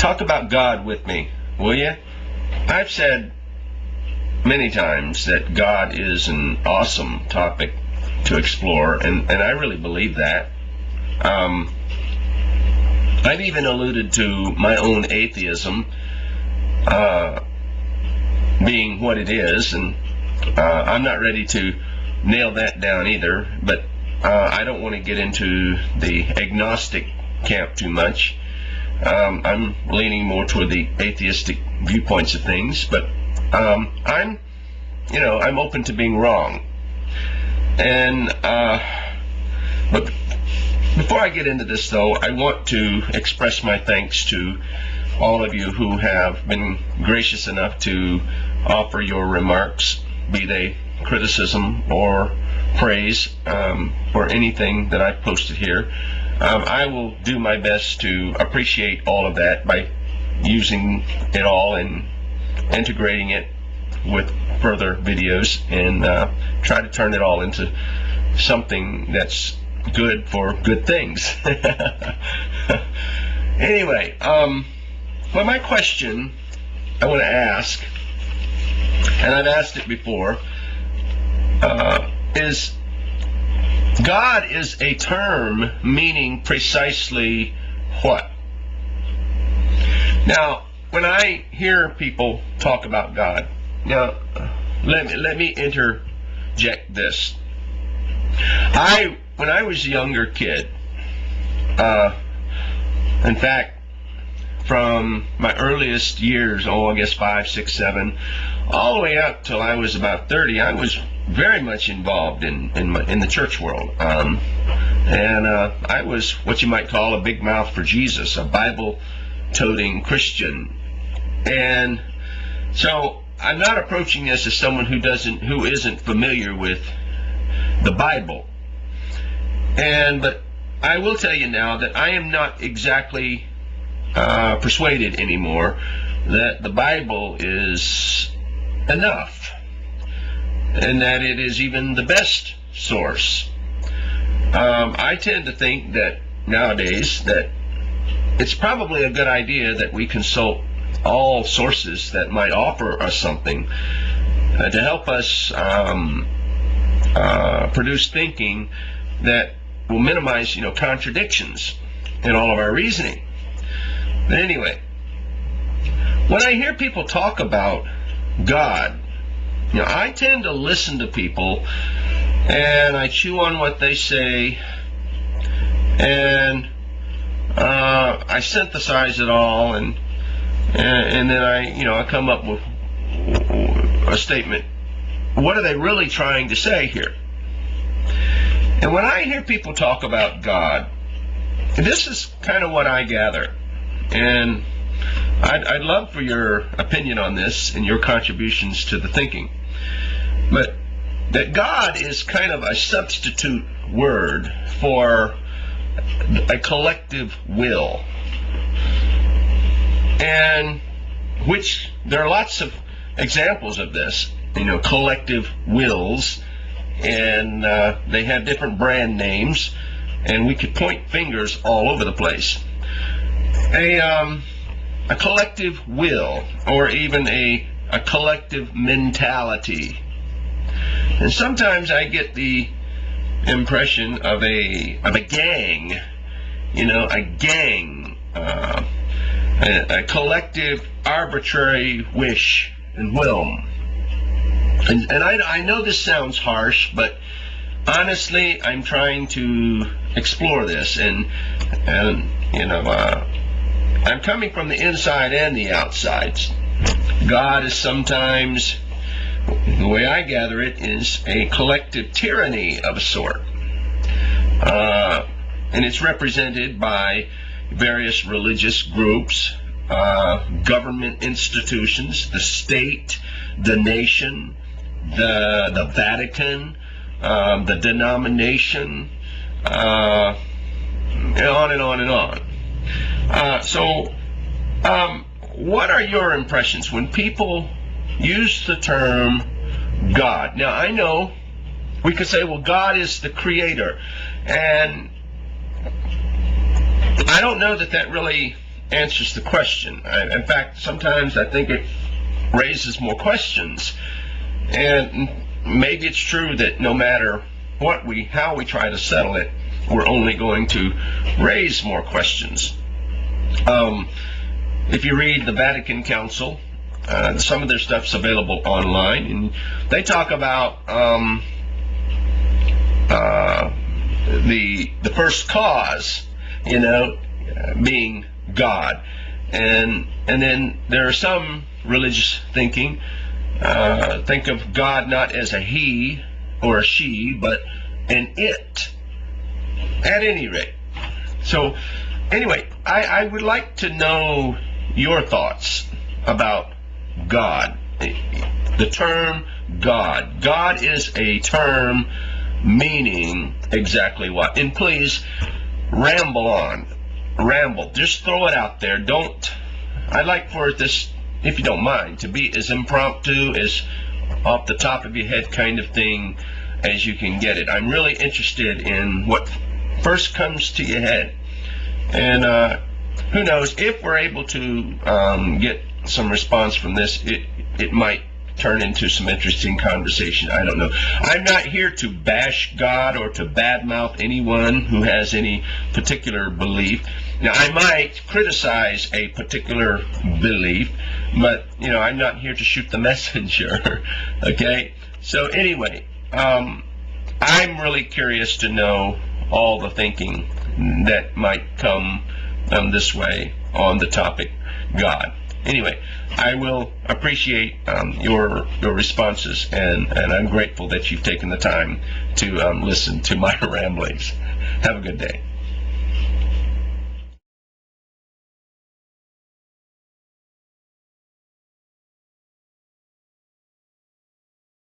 talk about God with me, will you? I've said many times that God is an awesome topic to explore, and I really believe that. I've even alluded to my own atheism being what it is, and I'm not ready to nail that down either, but I don't want to get into the agnostic camp too much. I'm leaning more toward the atheistic viewpoints of things, but I'm open to being wrong. And but before I get into this, though, I want to express my thanks to all of you who have been gracious enough to offer your remarks, be they criticism or praise, for anything that I've posted here. I will do my best to appreciate all of that by using it all and integrating it with further videos, and try to turn it all into something that's good for good things. Anyway, well, my question I want to ask, and I've asked it before, is God is a term meaning precisely what? Now, when I hear people talk about God, now let me interject this. When I was a younger kid, in fact, from my earliest years, I guess 5, 6, 7, all the way up till I was about 30, I was very much involved in the church world, and I was what you might call a big mouth for Jesus, a Bible-toting Christian. And so I'm not approaching this as someone who isn't familiar with the Bible. But I will tell you now that I am not exactly persuaded anymore that the Bible is enough, and that it is even the best source. I tend to think that nowadays that it's probably a good idea that we consult all sources that might offer us something to help us produce thinking that will minimize, contradictions in all of our reasoning. But anyway, when I hear people talk about God, I tend to listen to people, and I chew on what they say, and I synthesize it all, and then I come up with a statement. What are they really trying to say here? And when I hear people talk about God, this is kind of what I gather. And I'd love for your opinion on this and your contributions to the thinking. But that God is kind of a substitute word for a collective will. And which there are lots of examples of this, collective wills, and they have different brand names, and we could point fingers all over the place. A collective will, or even a collective mentality. And sometimes I get the impression of a gang, a gang, a collective arbitrary wish and will. And I know this sounds harsh, but honestly, I'm trying to explore this, and I'm coming from the inside and the outside. God is sometimes, the way I gather it, is a collective tyranny of a sort. And it's represented by various religious groups, government institutions, the state, the nation, the Vatican, the denomination, on and on and on. So what are your impressions when people use the term God? Now, I know we could say, well, God is the creator, and I don't know that really answers the question. In fact, sometimes I think it raises more questions. And maybe it's true that no matter how we try to settle it, we're only going to raise more questions. If you read the Vatican Council, some of their stuff's available online, and they talk about the first cause, being God, and then there are some religious thinking think of God not as a he or a she, but an it. At any rate, so anyway, I would like to know your thoughts about God. The term God. God is a term meaning exactly what? And please, ramble on. Ramble. Just throw it out there. I'd like for this, if you don't mind, to be as impromptu, as off the top of your head kind of thing as you can get it. I'm really interested in what first comes to your head. And who knows, if we're able to get some response from this, it might turn into some interesting conversation. I don't know. I'm not here to bash God or to badmouth anyone who has any particular belief. Now, I might criticize a particular belief, but, I'm not here to shoot the messenger. Okay? So anyway, I'm really curious to know all the thinking that might come this way on the topic God. Anyway, I will appreciate your responses, and I'm grateful that you've taken the time to listen to my ramblings. Have a good day.